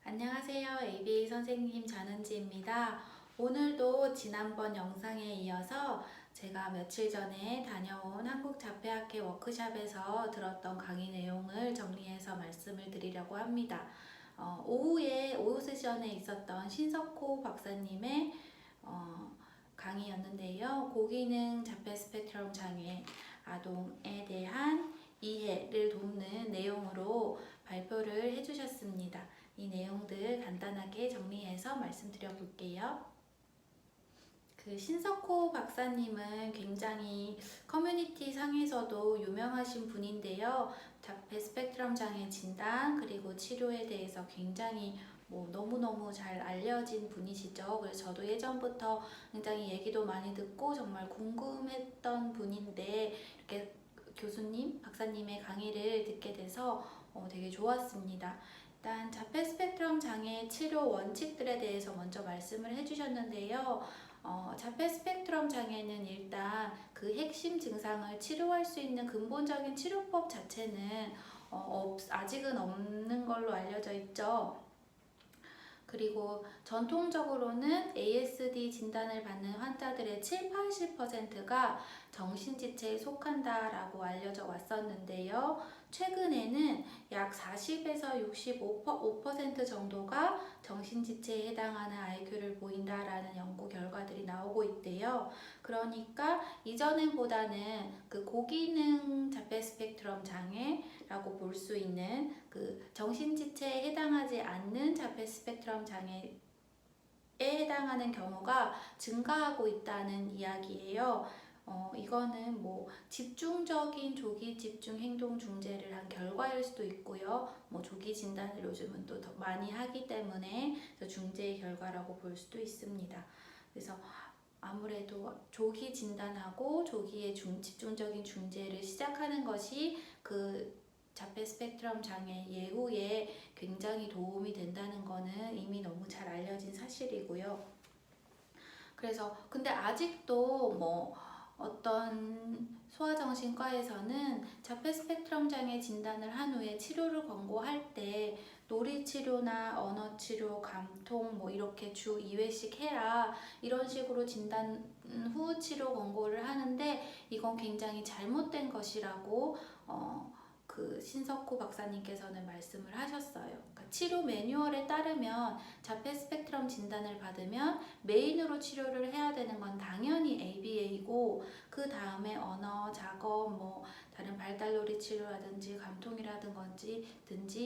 안녕하세요. ABA 선생님 전은지입니다. 오늘도 지난번 영상에 이어서 제가 며칠 전에 다녀온 한국자폐학회 워크샵에서 들었던 강의 내용을 정리해서 말씀을 드리려고 합니다. 오후 세션에 있었던 신석호 박사님의 강의였는데요. 고기능 자폐 스펙트럼 장애 아동에 대한 이해를 돕는 내용으로 발표를 해주셨습니다. 이 내용들 간단하게 정리해서 말씀드려 볼게요. 신석호 박사님은 굉장히 커뮤니티 상에서도 유명하신 분인데요. 자폐 스펙트럼 장애 진단 그리고 치료에 대해서 굉장히 너무너무 잘 알려진 분이시죠. 그래서 저도 예전부터 굉장히 얘기도 많이 듣고 정말 궁금했던 분인데 이렇게 교수님, 박사님의 강의를 듣게 돼서 되게 좋았습니다. 일단 자폐 스펙트럼 장애 치료 원칙들에 대해서 먼저 말씀을 해주셨는데요. 자폐 스펙트럼 장애는 일단 그 핵심 증상을 치료할 수 있는 근본적인 치료법 자체는 아직은 없는 걸로 알려져 있죠. 그리고 전통적으로는 ASD 진단을 받는 환자들의 7~80%가 정신지체에 속한다라고 알려져 왔었는데요. 최근에는 약 40에서 65% 정도가 정신지체에 해당하는 IQ를 보인다라는 연구 결과들이 나오고 있대요. 그러니까 이전보다는 그 고기능 자폐 스펙트럼 장애라고 볼 수 있는 그 정신지체에 해당하지 않는 자폐 스펙트럼 장애에 해당하는 경우가 증가하고 있다는 이야기예요. 이거는 집중적인 조기 집중 행동 중재를 한 결과일 수도 있고요. 조기 진단을 요즘은 또 더 많이 하기 때문에 중재의 결과라고 볼 수도 있습니다. 그래서 아무래도 조기 진단하고 조기에 집중적인 중재를 시작하는 것이 그 자폐 스펙트럼 장애 예후에 굉장히 도움이 된다는 거는 이미 너무 잘 알려진 사실이고요. 그래서 근데 아직도 어떤 소아정신과에서는 자폐 스펙트럼 장애 진단을 한 후에 치료를 권고할 때 놀이치료나 언어치료, 감통 이렇게 주 2회씩 해라 이런 식으로 진단 후 치료 권고를 하는데 이건 굉장히 잘못된 것이라고 그 신석호 박사님께서는 말씀을 하셨어요. 그러니까 치료 매뉴얼에 따르면 자폐 스펙트럼 진단을 받으면 메인으로 치료를 해야 되는 건 당연히 ABA고 그 다음에 언어, 작업, 다른 발달놀이 치료라든지 감통이라든지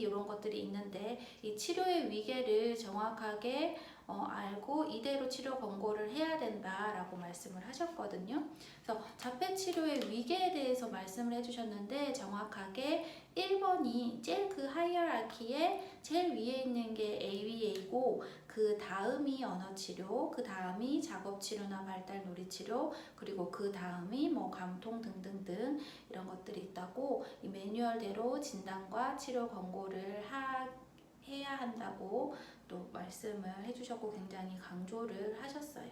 이런 것들이 있는데 이 치료의 위계를 정확하게 알고 이대로 치료 권고를 해야 된다라고 말씀을 하셨거든요. 그래서 자폐 치료의 위계에 대해서 말씀을 해주셨는데 정확하게 1번이 제일 그 하이어라키에 제일 위에 있는 게 ABA고 그 다음이 언어치료, 그 다음이 작업치료나 발달놀이치료, 그리고 그 다음이 감통 등등등 이런 것들이 있다고 이 매뉴얼대로 진단과 치료 권고를 해야 한다고 또 말씀을 해주셨고 굉장히 강조를 하셨어요.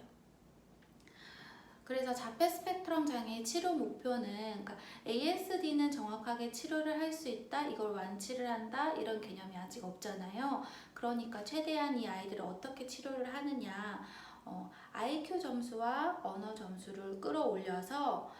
그래서 자폐 스펙트럼 장애 치료 목표는 그러니까 ASD는 정확하게 치료를 할 수 있다, 이걸 완치를 한다 이런 개념이 아직 없잖아요. 그러니까 최대한 이 아이들을 어떻게 치료를 하느냐, IQ 점수와 언어 점수를 끌어올려서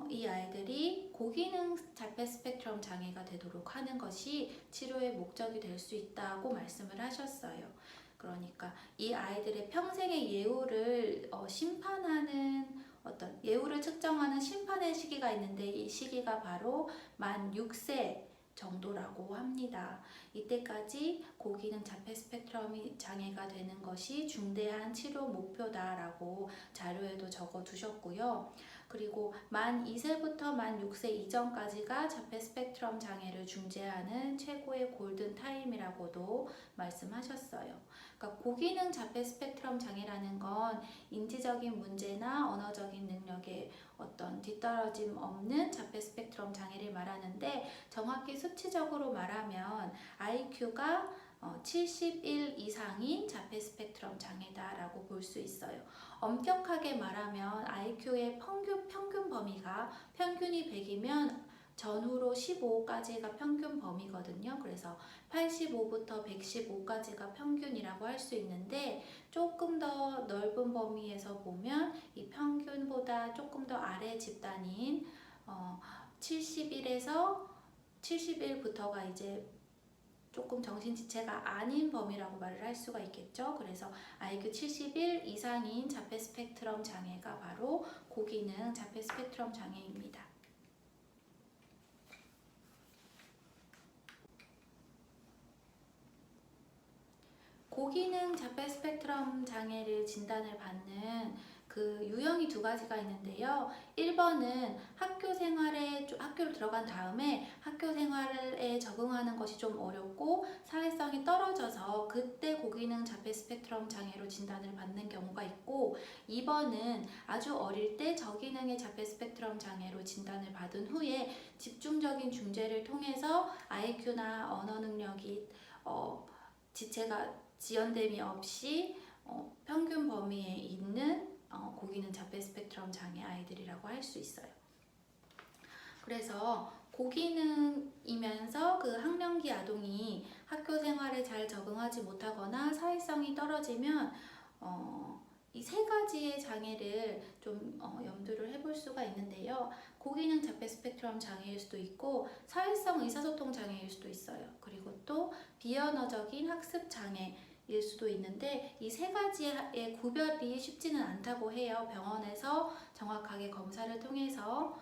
이 아이들이 고기능 자폐 스펙트럼 장애가 되도록 하는 것이 치료의 목적이 될 수 있다고 말씀을 하셨어요. 그러니까 이 아이들의 평생의 예후를 심판하는 어떤 예후를 측정하는 심판의 시기가 있는데 이 시기가 바로 만 6세 정도라고 합니다. 이때까지 고기능 자폐 스펙트럼 장애가 되는 것이 중대한 치료 목표다라고 자료에도 적어 두셨고요. 그리고 만 2세부터 만 6세 이전까지가 자폐 스펙트럼 장애를 중재하는 최고의 골든 타임이라고도 말씀하셨어요. 그러니까 고기능 자폐 스펙트럼 장애라는 건 인지적인 문제나 언어적인 능력에 어떤 뒤떨어짐 없는 자폐 스펙트럼 장애를 말하는데 정확히 수치적으로 말하면 IQ가 71 이상인 자폐 스펙트럼 장애다라고 볼 수 있어요. 엄격하게 말하면 IQ의 평균 범위가 평균이 100이면 전후로 15까지가 평균 범위거든요. 그래서 85부터 115까지가 평균이라고 할 수 있는데 조금 더 넓은 범위에서 보면 이 평균보다 조금 더 아래 집단인 71에서 71부터가 이제 조금 정신지체가 아닌 범위라고 말을 할 수가 있겠죠. 그래서 IQ 71 이상인 자폐 스펙트럼 장애가 바로 고기능 자폐 스펙트럼 장애입니다. 고기능 자폐 스펙트럼 장애를 진단을 받는 그 유형이 두 가지가 있는데요. 1번은 학교를 들어간 다음에 학교 생활에 적응하는 것이 좀 어렵고 사회성이 떨어져서 그때 고기능 자폐 스펙트럼 장애로 진단을 받는 경우가 있고, 2번은 아주 어릴 때 저기능의 자폐 스펙트럼 장애로 진단을 받은 후에 집중적인 중재를 통해서 IQ나 언어 능력이 지체가 지연됨이 없이 평균 범위에 있는 고기능 자폐 스펙트럼 장애 아이들이라고 할 수 있어요. 그래서 고기능이면서 그 학령기 아동이 학교 생활에 잘 적응하지 못하거나 사회성이 떨어지면 이 세 가지의 장애를 좀 염두를 해볼 수가 있는데요. 고기능 자폐 스펙트럼 장애일 수도 있고 사회성 의사소통 장애일 수도 있어요. 그리고 또 비언어적인 학습 장애일 수도 있는데 이 세 가지의 구별이 쉽지는 않다고 해요. 병원에서 정확하게 검사를 통해서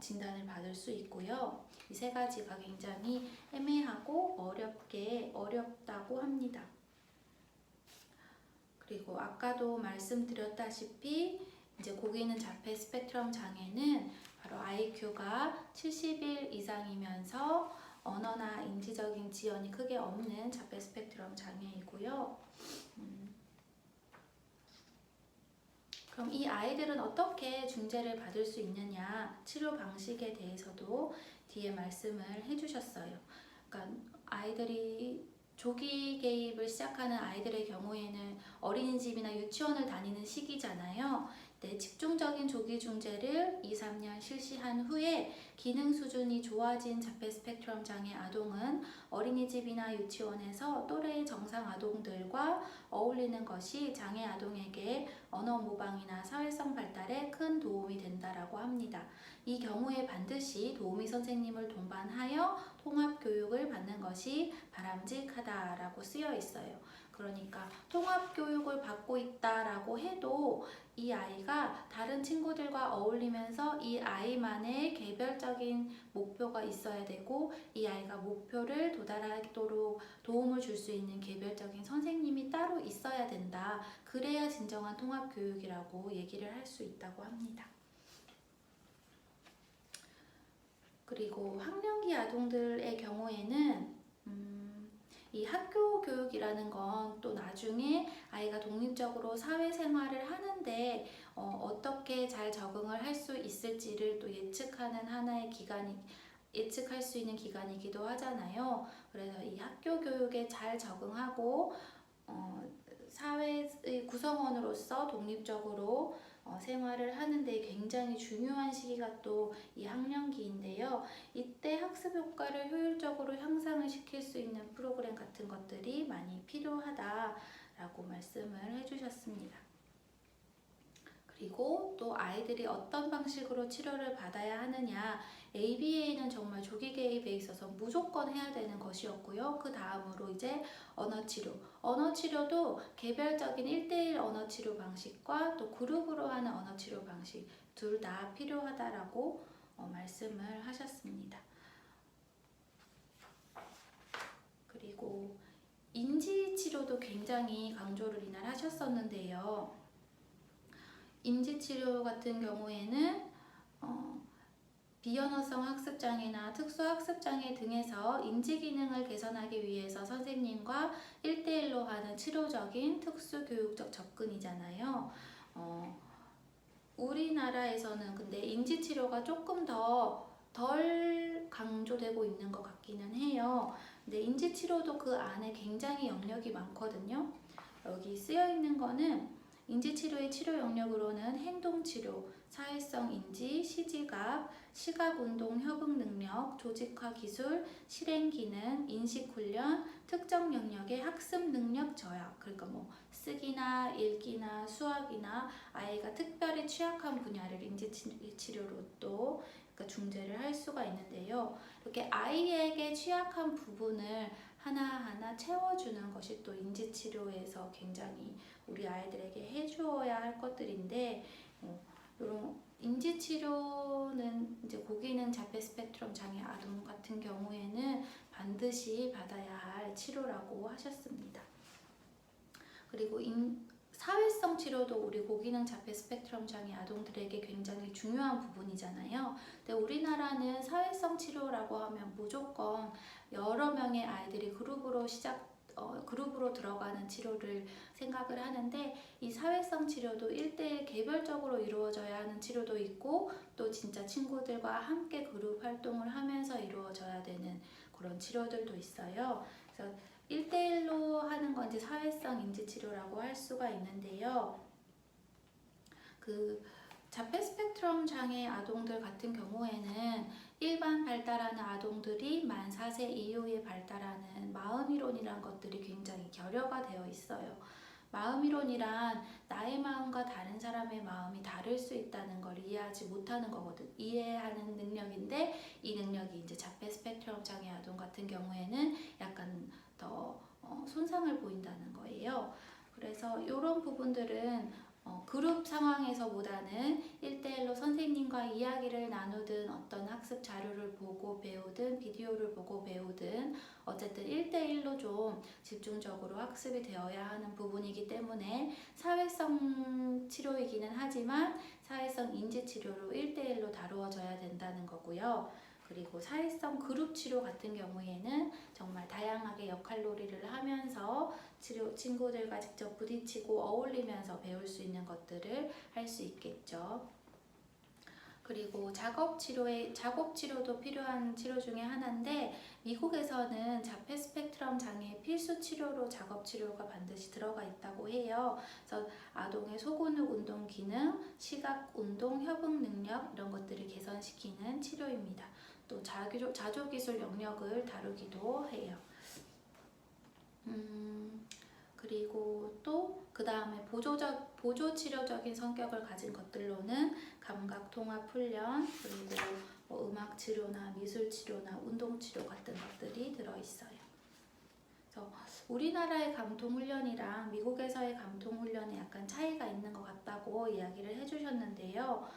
진단을 받을 수 있고요. 이 세 가지가 굉장히 애매하고 어렵다고 합니다. 그리고 아까도 말씀드렸다시피 이제 고기능 자폐 스펙트럼 장애는 바로 IQ가 71 이상이면서 언어나 인지적인 지연이 크게 없는 자폐 스펙트럼 장애이고요. 그럼 이 아이들은 어떻게 중재를 받을 수 있느냐, 치료 방식에 대해서도 뒤에 말씀을 해주셨어요. 그러니까 아이들이 조기 개입을 시작하는 아이들의 경우에는 어린이집이나 유치원을 다니는 시기잖아요. 네, 집중적인 조기 중재를 2, 3년 실시한 후에 기능 수준이 좋아진 자폐 스펙트럼 장애 아동은 어린이집이나 유치원에서 또래의 정상 아동들과 어울리는 것이 장애 아동에게 언어 모방이나 사회성 발달에 큰 도움이 된다라고 합니다. 이 경우에 반드시 도우미 선생님을 동반하여 통합 교육을 받는 것이 바람직하다라고 쓰여 있어요. 그러니까 통합 교육을 받고 있다라고 해도 이 아이가 다른 친구들과 어울리면서 이 아이만의 개별적인 목표가 있어야 되고 이 아이가 목표를 도달하도록 도움을 줄 수 있는 개별적인 선생님이 따로 있어야 된다. 그래야 진정한 통합 교육이라고 얘기를 할 수 있다고 합니다. 그리고 학령기 아동들의 경우에는 이 학교 교육이라는 건 또 나중에 아이가 독립적으로 사회생활을 하는데 어떻게 잘 적응을 할 수 있을지를 또 예측하는 하나의 예측할 수 있는 기간이기도 하잖아요. 그래서 이 학교 교육에 잘 적응하고 사회의 구성원으로서 독립적으로 생활을 하는데 굉장히 중요한 시기가 또 이 학령기인데요. 이때 학습 효과를 효율적으로 향상을 시킬 수 있는 프로그램 같은 것들이 많이 필요하다라고 말씀을 해주셨습니다. 그리고 또 아이들이 어떤 방식으로 치료를 받아야 하느냐, ABA는 정말 조기 개입에 있어서 무조건 해야 되는 것이었고요. 그 다음으로 이제 언어치료. 언어치료도 개별적인 1대1 언어치료 방식과 또 그룹으로 하는 언어치료 방식 둘 다 필요하다라고 말씀을 하셨습니다. 그리고 인지치료도 굉장히 강조를 이날 하셨었는데요. 인지치료 같은 경우에는 비언어성 학습장애나 특수학습장애 등에서 인지기능을 개선하기 위해서 선생님과 1대1로 하는 치료적인 특수교육적 접근이잖아요. 우리나라에서는 근데 인지치료가 조금 덜 강조되고 있는 것 같기는 해요. 근데 인지치료도 그 안에 굉장히 영역이 많거든요. 여기 쓰여 있는 거는 인지치료의 치료 영역으로는 행동치료, 사회성 인지, 시지각, 시각운동 협응 능력, 조직화 기술, 실행 기능, 인식 훈련, 특정 영역의 학습 능력 저하, 그러니까 뭐 쓰기나 읽기나 수학이나 아이가 특별히 취약한 분야를 인지치료로 또 그러니까 중재를 할 수가 있는데요. 이렇게 아이에게 취약한 부분을 하나하나 채워주는 것이 또 인지치료에서 굉장히 우리 아이들에게 해주어야 할 것들인데, 이런 인지치료는 이제 고기능 자폐 스펙트럼 장애 아동 같은 경우에는 반드시 받아야 할 치료라고 하셨습니다. 그리고 사회성 치료도 우리 고기능 자폐 스펙트럼 장애 아동들에게 굉장히 중요한 부분이잖아요. 근데 우리나라는 사회성 치료라고 하면 무조건 여러 명의 아이들이 그룹으로 들어가는 치료를 생각을 하는데, 이 사회성 치료도 1대1 개별적으로 이루어져야 하는 치료도 있고, 또 진짜 친구들과 함께 그룹 활동을 하면서 이루어져야 되는 그런 치료들도 있어요. 그래서 1대1로 하는 건 이제 사회성 인지치료라고 할 수가 있는데요. 그 자폐 스펙트럼 장애 아동들 같은 경우에는 일반 발달하는 아동들이 만 4세 이후에 발달하는 마음이론이란 것들이 굉장히 결여가 되어 있어요. 마음이론이란 나의 마음과 다른 사람의 마음이 다를 수 있다는 걸 이해하지 못하는 거거든. 이해하는 능력인데, 이 능력이 이제 자폐 스펙트럼 장애 아동 같은 경우에는 약간 더 손상을 보인다는 거예요. 그래서 이런 부분들은 그룹 상황에서보다는 1대1로 선생님과 이야기를 나누든 어떤 학습 자료를 보고 배우든 비디오를 보고 배우든 어쨌든 1대1로 좀 집중적으로 학습이 되어야 하는 부분이기 때문에 사회성 치료이기는 하지만 사회성 인지 치료로 1대1로 다루어져야 된다는 거고요. 그리고 사회성 그룹 치료 같은 경우에는 정말 다양하게 역할놀이를 하면서 친구들과 직접 부딪히고 어울리면서 배울 수 있는 것들을 할 수 있겠죠. 그리고 작업치료도 필요한 치료 중에 하나인데, 미국에서는 자폐 스펙트럼 장애 필수 치료로 작업치료가 반드시 들어가 있다고 해요. 그래서 아동의 소근육 운동 기능, 시각 운동 협응 능력 이런 것들을 개선시키는 치료입니다. 또 자조기술 영역을 다루기도 해요. 그리고 또 그 다음에 보조치료적인 성격을 가진 것들로는 감각통합 훈련, 그리고 뭐 음악치료나 미술치료나 운동치료 같은 것들이 들어있어요. 그래서 우리나라의 감통훈련이랑 미국에서의 감통훈련에 약간 차이가 있는 것 같다고 이야기를 해주셨는데요.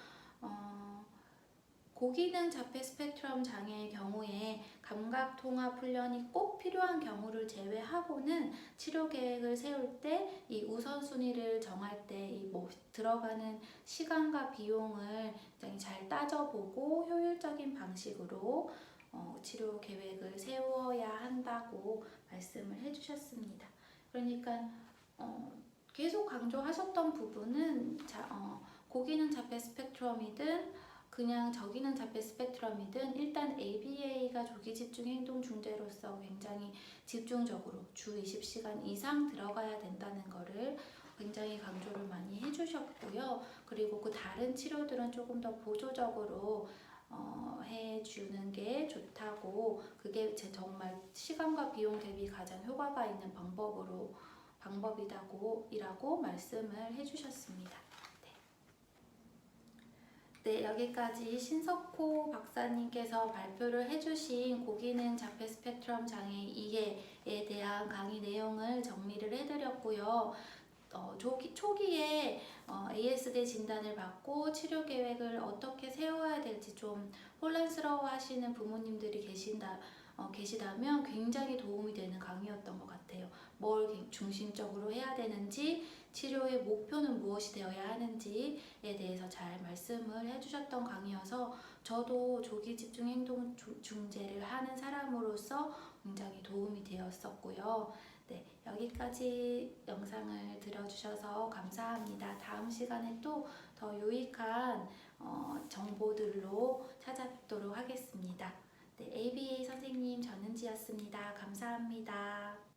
고기능 자폐 스펙트럼 장애의 경우에 감각통합 훈련이 꼭 필요한 경우를 제외하고는 치료 계획을 세울 때 이 우선순위를 정할 때 이 뭐 들어가는 시간과 비용을 굉장히 잘 따져보고 효율적인 방식으로 치료 계획을 세워야 한다고 말씀을 해주셨습니다. 그러니까 계속 강조하셨던 부분은 고기능 자폐 스펙트럼이든 그냥 저기는 자폐 스펙트럼이든 일단 ABA가 조기 집중 행동 중재로서 굉장히 집중적으로 주 20시간 이상 들어가야 된다는 거를 굉장히 강조를 많이 해주셨고요. 그리고 그 다른 치료들은 조금 더 보조적으로 해주는 게 좋다고, 그게 정말 시간과 비용 대비 가장 효과가 있는 방법이라고 말씀을 해주셨습니다. 네, 여기까지 신석호 박사님께서 발표를 해주신 고기능 자폐 스펙트럼 장애 이해에 대한 강의 내용을 정리를 해드렸고요. 초기에 ASD 진단을 받고 치료 계획을 어떻게 세워야 될지 좀 혼란스러워 하시는 부모님들이 계시다면 굉장히 도움이 되는 강의였던 것 같아요. 뭘 중심적으로 해야 되는지, 치료의 목표는 무엇이 되어야 하는지에 대해서 잘 말씀을 해주셨던 강의여서 저도 조기 집중 행동 중재를 하는 사람으로서 굉장히 도움이 되었었고요. 네, 여기까지 영상을 들어주셔서 감사합니다. 다음 시간에 또 더 유익한 정보들로 찾아뵙도록 하겠습니다. 네, ABA 선생님 전은지였습니다. 감사합니다.